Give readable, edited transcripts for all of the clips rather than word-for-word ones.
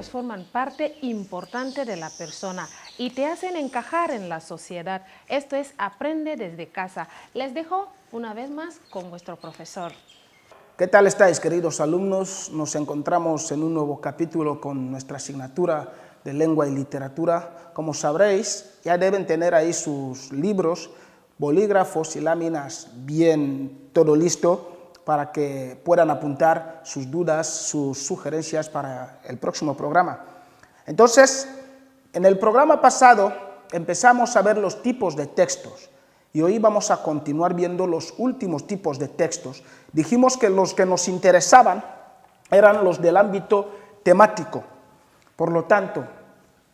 medios forman parte importante de la persona y te hacen encajar en la sociedad. Esto es Aprende desde casa. Les dejo una vez más con vuestro profesor. ¿Qué tal estáis, queridos alumnos? Nos encontramos en un nuevo capítulo con nuestra asignatura de lengua y literatura. Como sabréis, ya deben tener ahí sus libros, bolígrafos y láminas bien todo listo para que puedan apuntar sus dudas, sus sugerencias para el próximo programa. Entonces, en el programa pasado empezamos a ver los tipos de textos y hoy vamos a continuar viendo los últimos tipos de textos. Dijimos que los que nos interesaban eran los del ámbito temático. Por lo tanto,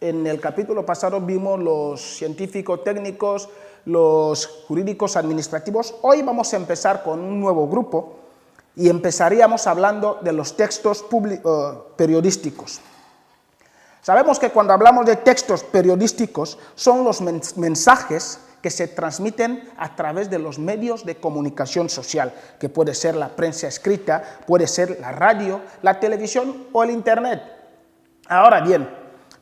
en el capítulo pasado vimos los científico-técnicos, los jurídicos administrativos. Hoy vamos a empezar con un nuevo grupo y empezaríamos hablando de los textos periodísticos. Sabemos que cuando hablamos de textos periodísticos son los mensajes que se transmiten a través de los medios de comunicación social, que puede ser la prensa escrita, puede ser la radio, la televisión o el internet. Ahora bien,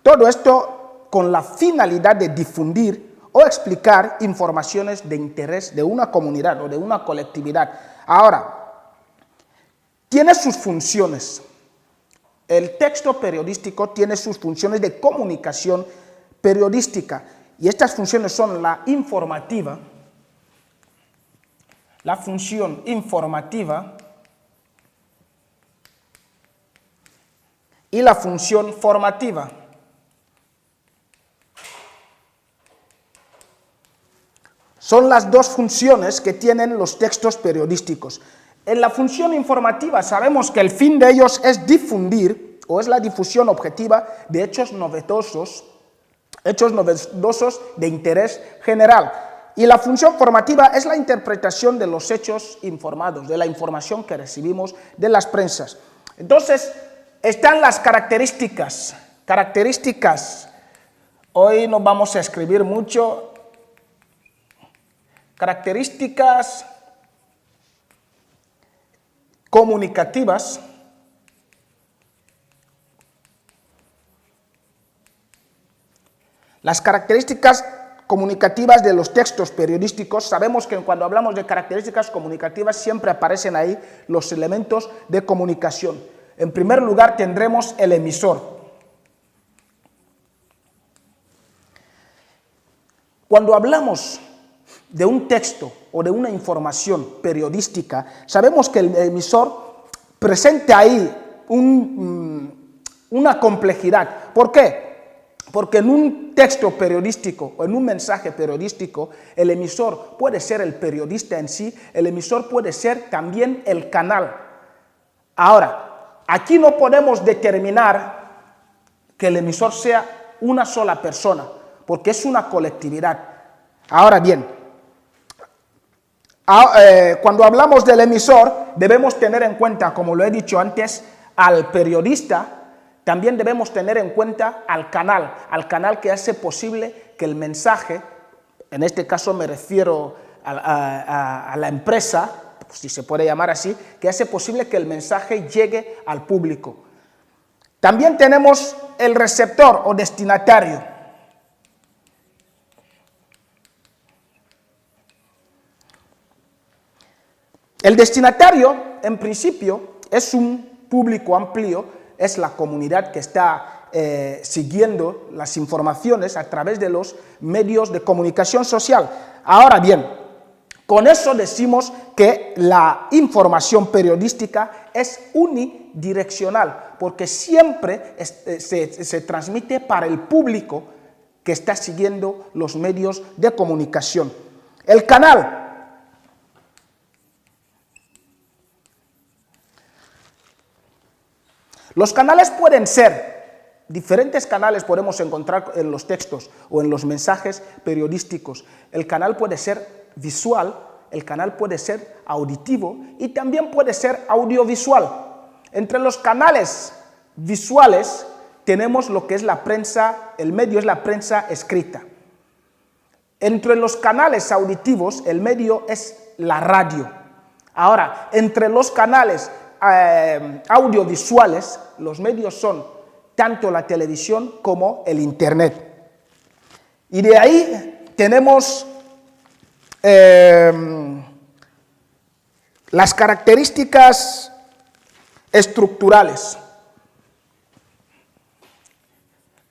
todo esto con la finalidad de difundir o explicar informaciones de interés de una comunidad o de una colectividad. Ahora, tiene sus funciones. El texto periodístico tiene sus funciones de comunicación periodística y estas funciones son la informativa, la función informativa y la función formativa. Son las dos funciones que tienen los textos periodísticos. En la función informativa sabemos que el fin de ellos es difundir, o es la difusión objetiva de hechos novedosos de interés general. Y la función formativa es la interpretación de los hechos informados, de la información que recibimos de las prensas. Entonces, están las características. Hoy no vamos a escribir mucho. Características comunicativas. Las características comunicativas de los textos periodísticos, sabemos que cuando hablamos de características comunicativas siempre aparecen ahí los elementos de comunicación. En primer lugar tendremos el emisor. Cuando hablamos de un texto o de una información periodística, sabemos que el emisor presenta ahí una complejidad. ¿Por qué? Porque en un texto periodístico o en un mensaje periodístico, el emisor puede ser el periodista en sí, el emisor puede ser también el canal. Ahora, aquí no podemos determinar que el emisor sea una sola persona, porque es una colectividad. Ahora bien, cuando hablamos del emisor, debemos tener en cuenta, como lo he dicho antes, al periodista. También debemos tener en cuenta al canal que hace posible que el mensaje, en este caso me refiero a la empresa, si se puede llamar así, que hace posible que el mensaje llegue al público. También tenemos el receptor o destinatario. El destinatario, en principio, es un público amplio, es la comunidad que está siguiendo las informaciones a través de los medios de comunicación social. Ahora bien, con eso decimos que la información periodística es unidireccional, porque siempre se transmite para el público que está siguiendo los medios de comunicación. El canal. Los canales pueden ser, diferentes canales podemos encontrar en los textos o en los mensajes periodísticos. El canal puede ser visual, el canal puede ser auditivo y también puede ser audiovisual. Entre los canales visuales tenemos lo que es la prensa, el medio es la prensa escrita. Entre los canales auditivos, el medio es la radio. Ahora, entre los canales audiovisuales, los medios son tanto la televisión como el Internet. Y de ahí tenemos las características estructurales.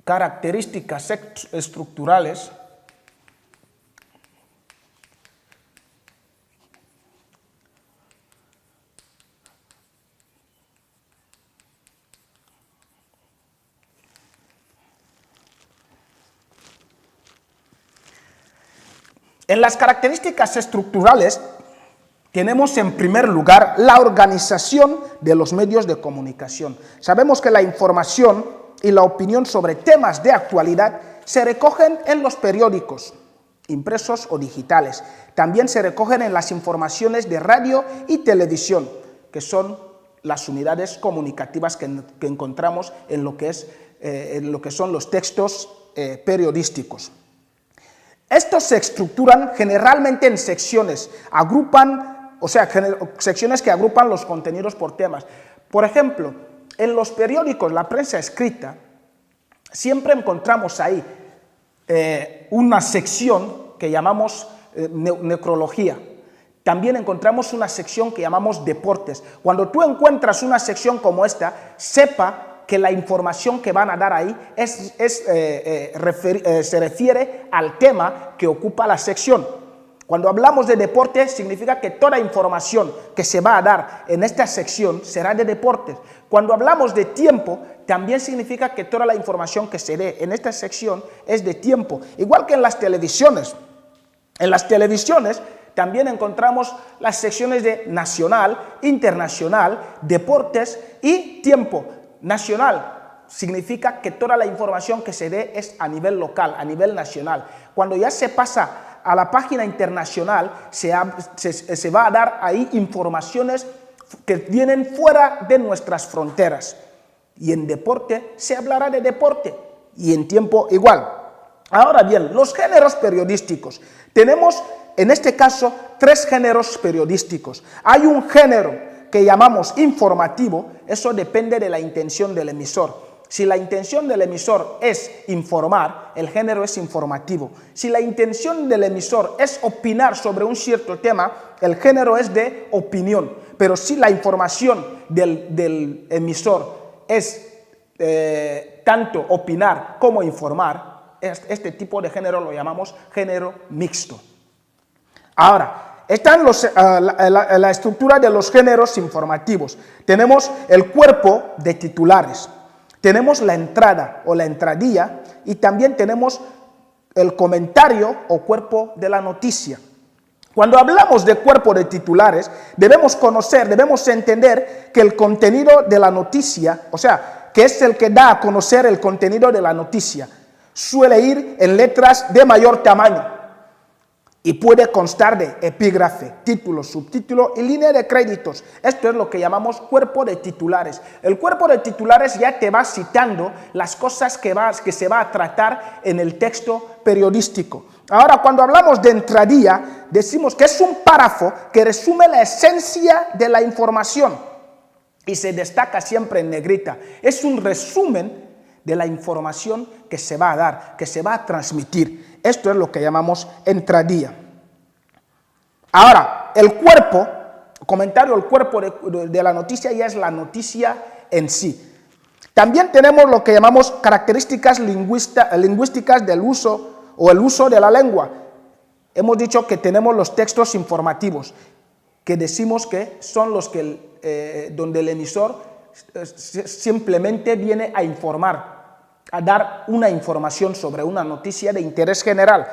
Características estructurales En las características estructurales tenemos en primer lugar la organización de los medios de comunicación. Sabemos que la información y la opinión sobre temas de actualidad se recogen en los periódicos, impresos o digitales. También se recogen en las informaciones de radio y televisión, que son las unidades comunicativas que encontramos en lo que son los textos periodísticos. Estos se estructuran generalmente en secciones, secciones que agrupan los contenidos por temas. Por ejemplo, en los periódicos, la prensa escrita, siempre encontramos ahí una sección que llamamos necrología. También encontramos una sección que llamamos deportes. Cuando tú encuentras una sección como esta, sepa que la información que van a dar ahí se refiere al tema que ocupa la sección. Cuando hablamos de deporte, significa que toda información que se va a dar en esta sección será de deportes. Cuando hablamos de tiempo, también significa que toda la información que se dé en esta sección es de tiempo. Igual que en las televisiones. En las televisiones también encontramos las secciones de nacional, internacional, deportes y tiempo. Nacional significa que toda la información que se dé es a nivel local, a nivel nacional. Cuando ya se pasa a la página internacional, se va a dar ahí informaciones que vienen fuera de nuestras fronteras. Y en deporte se hablará de deporte y en tiempo igual. Ahora bien, los géneros periodísticos. Tenemos en este caso 3 géneros periodísticos. Hay un género que llamamos informativo, eso depende de la intención del emisor. Si la intención del emisor es informar, el género es informativo. Si la intención del emisor es opinar sobre un cierto tema, el género es de opinión. Pero si la información del emisor es tanto opinar como informar, este tipo de género lo llamamos género mixto. Ahora, está la estructura de los géneros informativos. Tenemos el cuerpo de titulares, tenemos la entrada o la entradilla y también tenemos el comentario o cuerpo de la noticia. Cuando hablamos de cuerpo de titulares, debemos entender que el contenido de la noticia, o sea, que es el que da a conocer el contenido de la noticia, suele ir en letras de mayor tamaño. Y puede constar de epígrafe, título, subtítulo y línea de créditos. Esto es lo que llamamos cuerpo de titulares. El cuerpo de titulares ya te va citando las cosas que se va a tratar en el texto periodístico. Ahora, cuando hablamos de entradilla, decimos que es un párrafo que resume la esencia de la información y se destaca siempre en negrita. Es un resumen de la información que se va a dar, que se va a transmitir. Esto es lo que llamamos entradilla. Ahora, el cuerpo, el cuerpo de la noticia ya es la noticia en sí. También tenemos lo que llamamos características lingüísticas del uso o el uso de la lengua. Hemos dicho que tenemos los textos informativos, que decimos que son los que donde el emisor simplemente viene a informar, a dar una información sobre una noticia de interés general.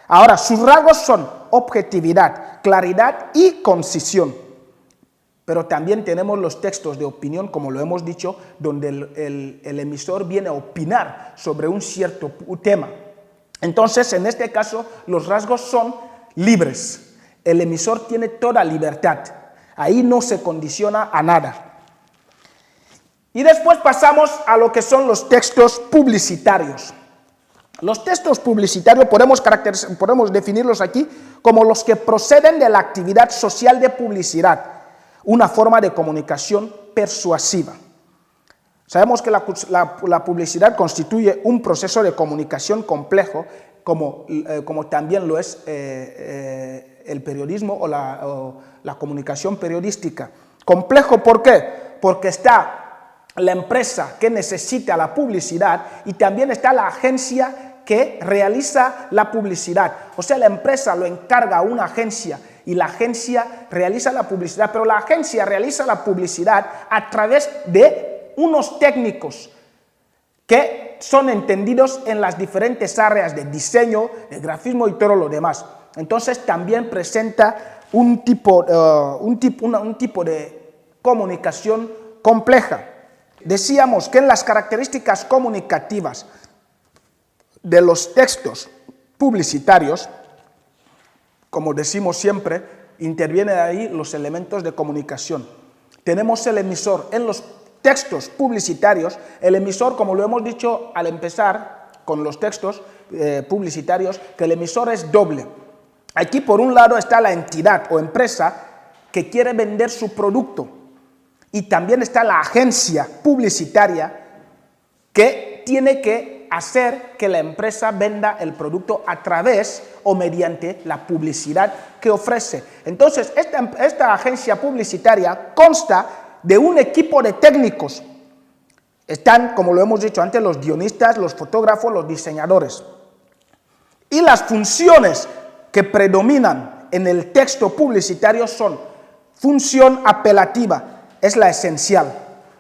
Ahora, sus rasgos son objetividad, claridad y concisión. Pero también tenemos los textos de opinión, como lo hemos dicho, donde el emisor viene a opinar sobre un cierto tema. Entonces, en este caso, los rasgos son libres. El emisor tiene toda libertad. Ahí no se condiciona a nada. Y después pasamos a lo que son los textos publicitarios. Los textos publicitarios podemos definirlos aquí como los que proceden de la actividad social de publicidad, una forma de comunicación persuasiva. Sabemos que la publicidad constituye un proceso de comunicación complejo, como también lo es el periodismo o la comunicación periodística. Complejo, ¿por qué? Porque está la empresa que necesita la publicidad y también está la agencia que realiza la publicidad. O sea, la empresa lo encarga a una agencia y la agencia realiza la publicidad, pero la agencia realiza la publicidad a través de unos técnicos que son entendidos en las diferentes áreas de diseño, de grafismo y todo lo demás. Entonces también presenta un tipo de comunicación compleja. Decíamos que en las características comunicativas de los textos publicitarios, como decimos siempre, intervienen ahí los elementos de comunicación. Tenemos el emisor en los textos publicitarios. El emisor, como lo hemos dicho al empezar con los textos publicitarios, que el emisor es doble. Aquí por un lado está la entidad o empresa que quiere vender su producto y también está la agencia publicitaria que tiene que hacer que la empresa venda el producto a través o mediante la publicidad que ofrece. Entonces, esta agencia publicitaria consta de un equipo de técnicos. Están, como lo hemos dicho antes, los guionistas, los fotógrafos, los diseñadores. Y las funciones que predominan en el texto publicitario son función apelativa, es la esencial.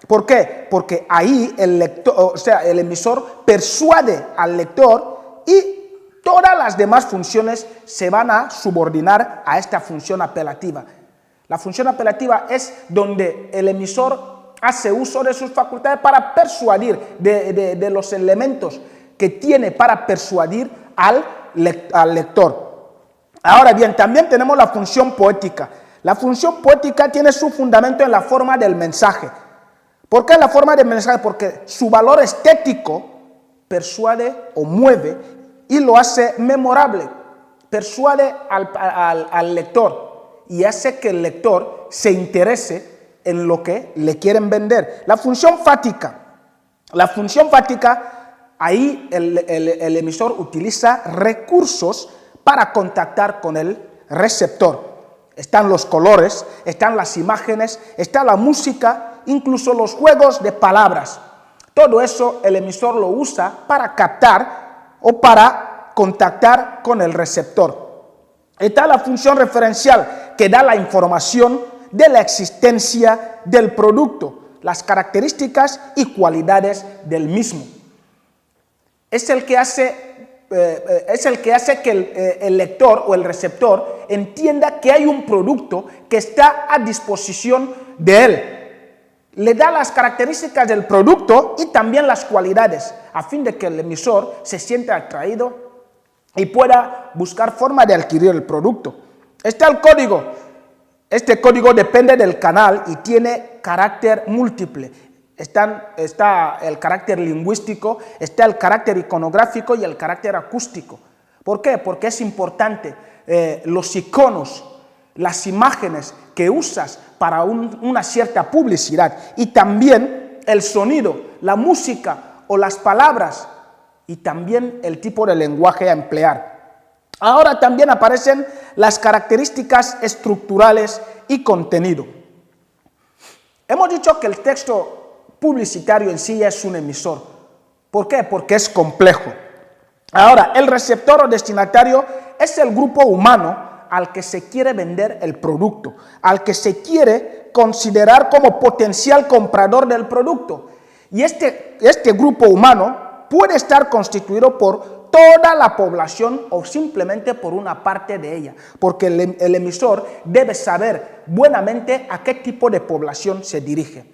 ¿Por qué? Porque ahí el lector, o sea, el emisor persuade al lector y todas las demás funciones se van a subordinar a esta función apelativa. La función apelativa es donde el emisor hace uso de sus facultades para persuadir, de los elementos que tiene para persuadir al lector. Ahora bien, también tenemos la función poética. La función poética tiene su fundamento en la forma del mensaje. ¿Por qué la forma del mensaje? Porque su valor estético persuade o mueve y lo hace memorable. Persuade al lector y hace que el lector se interese en lo que le quieren vender. La función fática, ahí el emisor utiliza recursos para contactar con el receptor. Están los colores, están las imágenes, está la música, incluso los juegos de palabras. Todo eso el emisor lo usa para captar o para contactar con el receptor. Está la función referencial, que da la información de la existencia del producto, las características y cualidades del mismo. Es el que hace que el lector o el receptor entienda que hay un producto que está a disposición de él. Le da las características del producto y también las cualidades, a fin de que el emisor se sienta atraído y pueda buscar forma de adquirir el producto. Está el código. Este código depende del canal y tiene carácter múltiple. Está el carácter lingüístico, está el carácter iconográfico y el carácter acústico. ¿Por qué? Porque es importante los iconos, las imágenes que usas para una cierta publicidad y también el sonido, la música o las palabras y también el tipo de lenguaje a emplear. Ahora también aparecen las características estructurales y contenido. Hemos dicho que el texto publicitario en sí es un emisor. ¿Por qué? Porque es complejo. Ahora, el receptor o destinatario es el grupo humano al que se quiere vender el producto, al que se quiere considerar como potencial comprador del producto. Y este grupo humano puede estar constituido por toda la población o simplemente por una parte de ella, porque el emisor debe saber buenamente a qué tipo de población se dirige.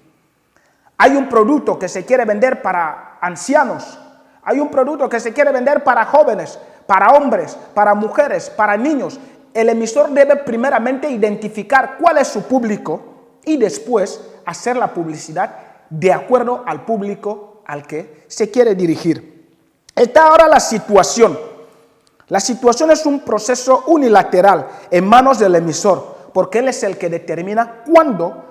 Hay un producto que se quiere vender para ancianos, hay un producto que se quiere vender para jóvenes, para hombres, para mujeres, para niños. El emisor debe primeramente identificar cuál es su público y después hacer la publicidad de acuerdo al público al que se quiere dirigir. Está ahora la situación. La situación es un proceso unilateral en manos del emisor, porque él es el que determina cuándo,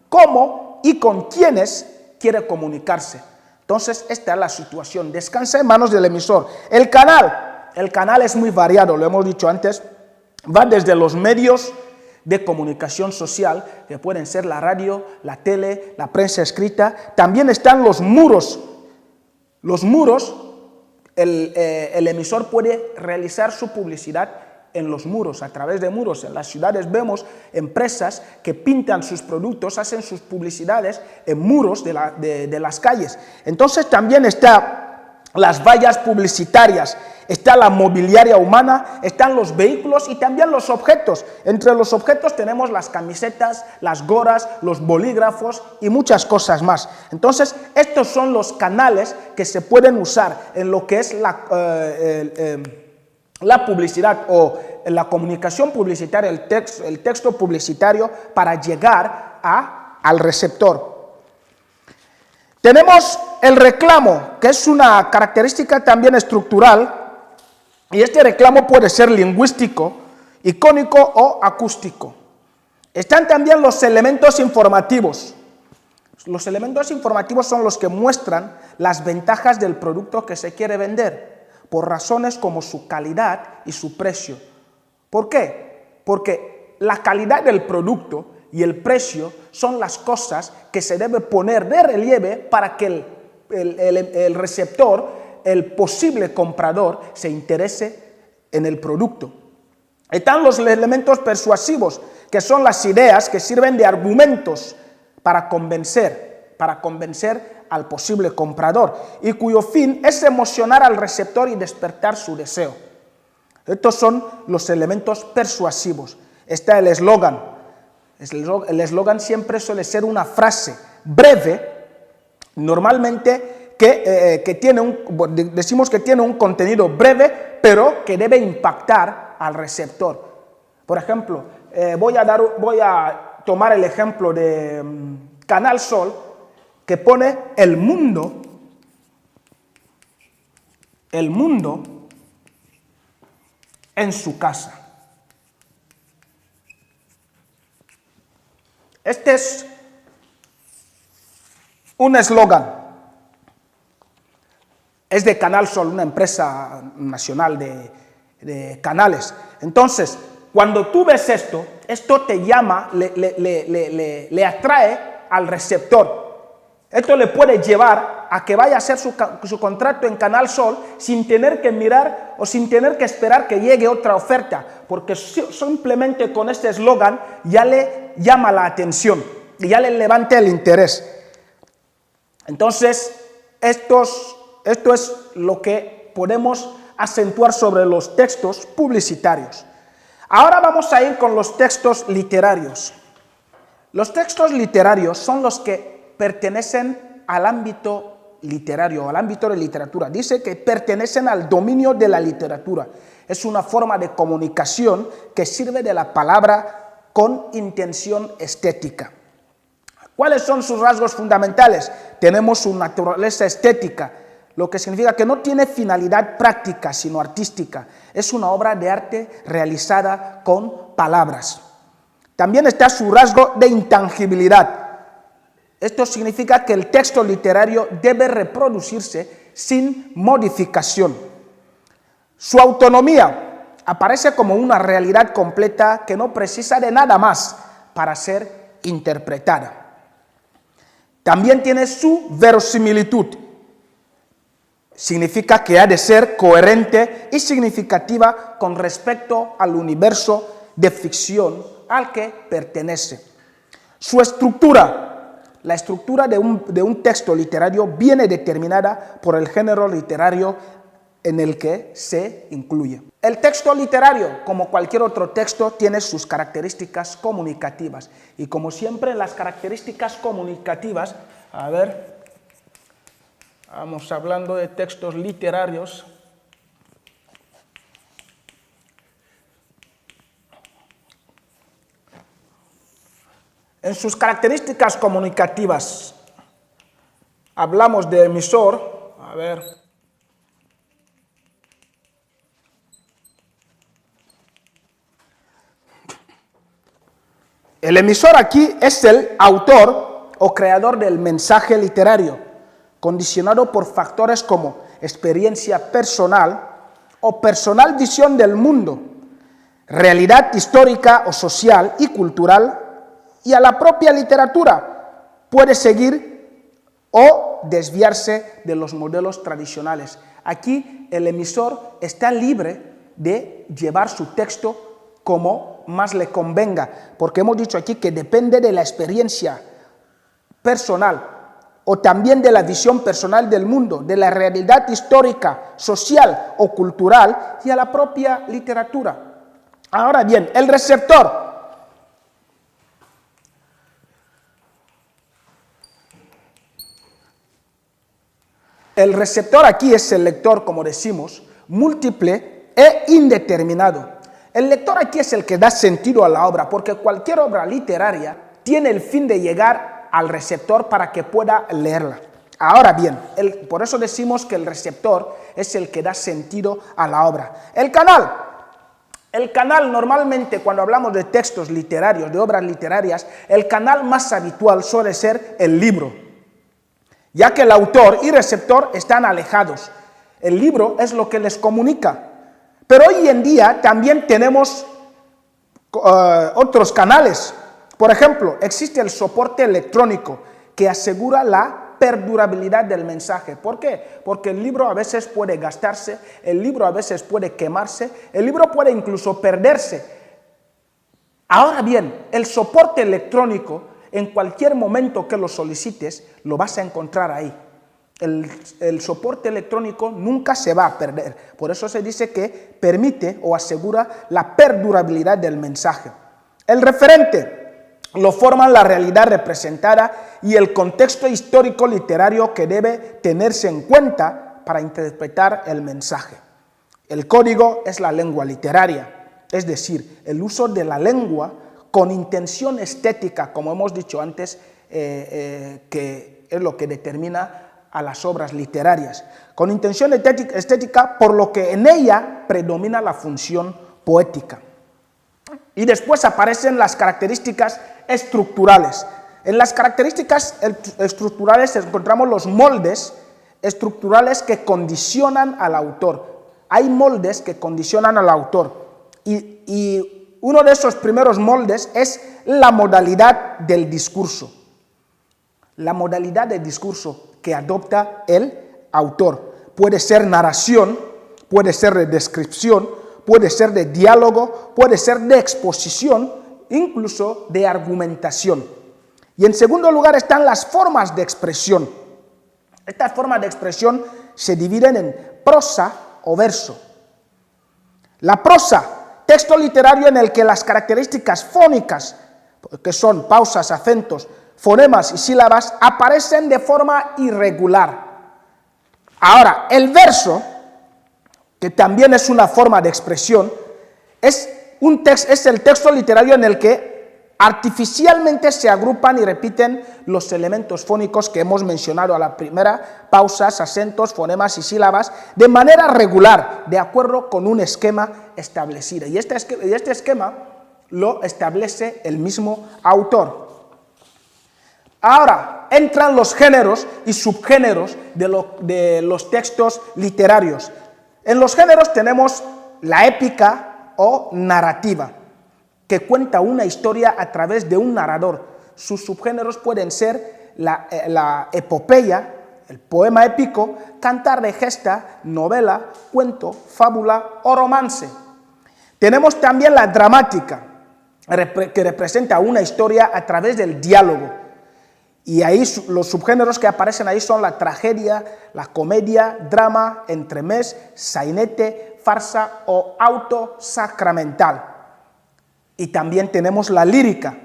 cómo y con quiénes quiere comunicarse. Entonces, esta es la situación. Descansa en manos del emisor. El canal es muy variado, lo hemos dicho antes. Va desde los medios de comunicación social, que pueden ser la radio, la tele, la prensa escrita. También están los muros. Los muros, el emisor puede realizar su publicidad en los muros, a través de muros. En las ciudades vemos empresas que pintan sus productos, hacen sus publicidades en muros de las calles. Entonces también está las vallas publicitarias, está la mobiliaria humana, están los vehículos y también los objetos. Entre los objetos tenemos las camisetas, las gorras, los bolígrafos y muchas cosas más. Entonces, estos son los canales que se pueden usar en lo que es la publicidad o la comunicación publicitaria, el texto publicitario para llegar al receptor. Tenemos el reclamo, que es una característica también estructural, y este reclamo puede ser lingüístico, icónico o acústico. Están también los elementos informativos. Los elementos informativos son los que muestran las ventajas del producto que se quiere vender, por razones como su calidad y su precio. ¿Por qué? Porque la calidad del producto y el precio son las cosas que se debe poner de relieve para que el receptor, el posible comprador, se interese en el producto. Están los elementos persuasivos, que son las ideas que sirven de argumentos para convencer al posible comprador, y cuyo fin es emocionar al receptor y despertar su deseo. Estos son los elementos persuasivos. Está el eslogan. El eslogan siempre suele ser una frase breve, normalmente decimos que tiene un contenido breve, pero que debe impactar al receptor. Por ejemplo, voy a tomar el ejemplo de Canal Sol, que pone el mundo en su casa. Este es un eslogan. Es de Canal Sol, una empresa nacional de canales. Entonces, cuando tú ves esto te llama, le atrae al receptor. Esto le puede llevar a que vaya a hacer su contrato en Canal Sol sin tener que mirar o sin tener que esperar que llegue otra oferta, porque simplemente con este eslogan ya le llama la atención y ya le levanta el interés. Entonces, esto es lo que podemos acentuar sobre los textos publicitarios. Ahora vamos a ir con los textos literarios. Los textos literarios son los que pertenecen al ámbito literario, al ámbito de literatura. Dice que pertenecen al dominio de la literatura. Es una forma de comunicación que sirve de la palabra con intención estética. ¿Cuáles son sus rasgos fundamentales? Tenemos su naturaleza estética, lo que significa que no tiene finalidad práctica, sino artística. Es una obra de arte realizada con palabras. También está su rasgo de intangibilidad. Esto significa que el texto literario debe reproducirse sin modificación. Su autonomía aparece como una realidad completa que no precisa de nada más para ser interpretada. También tiene su verosimilitud. Significa que ha de ser coherente y significativa con respecto al universo de ficción al que pertenece. Su estructura. La estructura de un texto literario viene determinada por el género literario en el que se incluye. El texto literario, como cualquier otro texto, tiene sus características comunicativas. Y como siempre, las características comunicativas, vamos hablando de textos literarios. En sus características comunicativas, hablamos de emisor. El emisor aquí es el autor o creador del mensaje literario, condicionado por factores como experiencia personal o personal visión del mundo, realidad histórica o social y cultural, y a la propia literatura. Puede seguir o desviarse de los modelos tradicionales. Aquí el emisor está libre de llevar su texto como más le convenga, porque hemos dicho aquí que depende de la experiencia personal o también de la visión personal del mundo, de la realidad histórica, social o cultural, y a la propia literatura. Ahora bien, el receptor. El receptor aquí es el lector, como decimos, múltiple e indeterminado. El lector aquí es el que da sentido a la obra, porque cualquier obra literaria tiene el fin de llegar al receptor para que pueda leerla. Ahora bien, por eso decimos que el receptor es el que da sentido a la obra. El canal normalmente, cuando hablamos de textos literarios, de obras literarias, el canal más habitual suele ser el libro, ya que el autor y receptor están alejados. El libro es lo que les comunica. Pero hoy en día también tenemos otros canales. Por ejemplo, existe el soporte electrónico que asegura la perdurabilidad del mensaje. ¿Por qué? Porque el libro a veces puede gastarse, el libro a veces puede quemarse, el libro puede incluso perderse. Ahora bien, el soporte electrónico, en cualquier momento que lo solicites, lo vas a encontrar ahí. El soporte electrónico nunca se va a perder. Por eso se dice que permite o asegura la perdurabilidad del mensaje. El referente lo forman la realidad representada y el contexto histórico literario que debe tenerse en cuenta para interpretar el mensaje. El código es la lengua literaria, es decir, el uso de la lengua con intención estética, como hemos dicho antes, que es lo que determina a las obras literarias, con intención estética, por lo que en ella predomina la función poética. Y después aparecen las características estructurales. En las características estructurales encontramos los moldes estructurales que condicionan al autor. Hay moldes que condicionan al autor. Y uno de esos primeros moldes es la modalidad del discurso. La modalidad del discurso que adopta el autor. Puede ser narración, puede ser de descripción, puede ser de diálogo, puede ser de exposición, incluso de argumentación. Y en segundo lugar están las formas de expresión. Estas formas de expresión se dividen en prosa o verso. La prosa, texto literario en el que las características fónicas, que son pausas, acentos, fonemas y sílabas, aparecen de forma irregular. Ahora, el verso, que también es una forma de expresión, es el texto literario en el que artificialmente se agrupan y repiten los elementos fónicos que hemos mencionado a la primera, pausas, acentos, fonemas y sílabas, de manera regular, de acuerdo con un esquema establecido. Y este esquema lo establece el mismo autor. Ahora entran los géneros y subgéneros de los textos literarios. En los géneros tenemos la épica o narrativa, que cuenta una historia a través de un narrador. Sus subgéneros pueden ser la epopeya, el poema épico, cantar de gesta, novela, cuento, fábula o romance. Tenemos también la dramática, que representa una historia a través del diálogo. Y ahí los subgéneros que aparecen ahí son la tragedia, la comedia, drama, entremés, sainete, farsa o auto sacramental. Y también tenemos la lírica,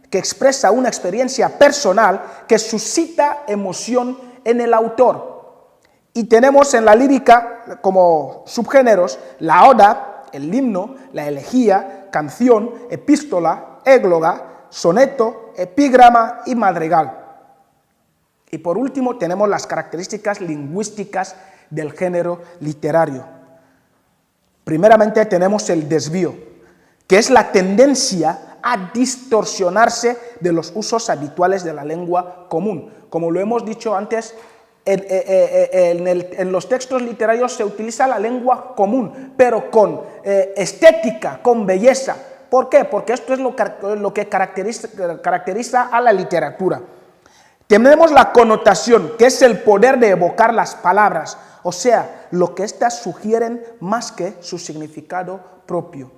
que expresa una experiencia personal que suscita emoción en el autor. Y tenemos en la lírica como subgéneros la oda, el himno, la elegía, canción, epístola, égloga, soneto, epígrama y madrigal. Y por último tenemos las características lingüísticas del género literario. Primeramente tenemos el desvío, que es la tendencia a distorsionarse de los usos habituales de la lengua común. Como lo hemos dicho antes, en los textos literarios se utiliza la lengua común, pero con estética, con belleza. ¿Por qué? Porque esto es lo que caracteriza a la literatura. Tenemos la connotación, que es el poder de evocar las palabras, o sea, lo que éstas sugieren más que su significado propio.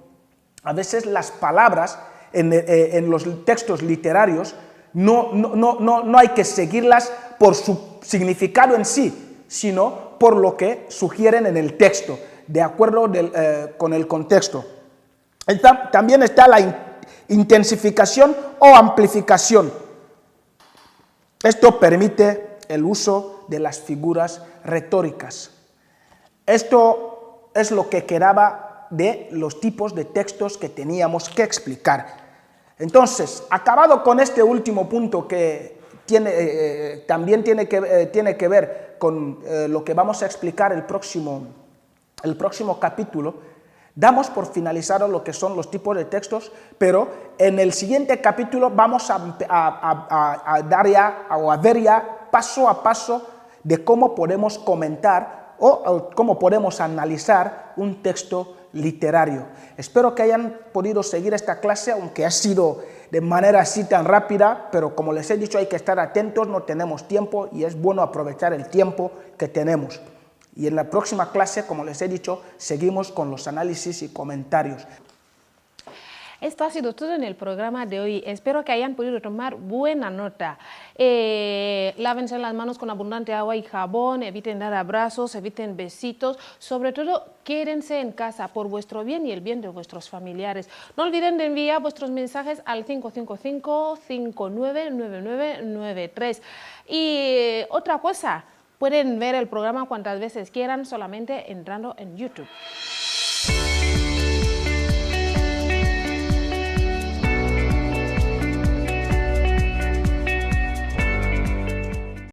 A veces las palabras en los textos literarios no hay que seguirlas por su significado en sí, sino por lo que sugieren en el texto, de acuerdo con el contexto. También está la intensificación o amplificación. Esto permite el uso de las figuras retóricas. Esto es lo que quedaba de los tipos de textos que teníamos que explicar. Entonces, acabado con este último punto que también tiene que ver con lo que vamos a explicar el próximo capítulo, damos por finalizado lo que son los tipos de textos, pero en el siguiente capítulo vamos a ver ya paso a paso de cómo podemos comentar o cómo podemos analizar un texto literario. Espero que hayan podido seguir esta clase, aunque ha sido de manera así tan rápida, pero como les he dicho, hay que estar atentos, no tenemos tiempo y es bueno aprovechar el tiempo que tenemos. Y en la próxima clase, como les he dicho, seguimos con los análisis y comentarios. Esto ha sido todo en el programa de hoy. Espero que hayan podido tomar buena nota. Lávense las manos con abundante agua y jabón, eviten dar abrazos, eviten besitos. Sobre todo, quédense en casa por vuestro bien y el bien de vuestros familiares. No olviden de enviar vuestros mensajes al 555-599993. Y otra cosa, pueden ver el programa cuantas veces quieran solamente entrando en YouTube.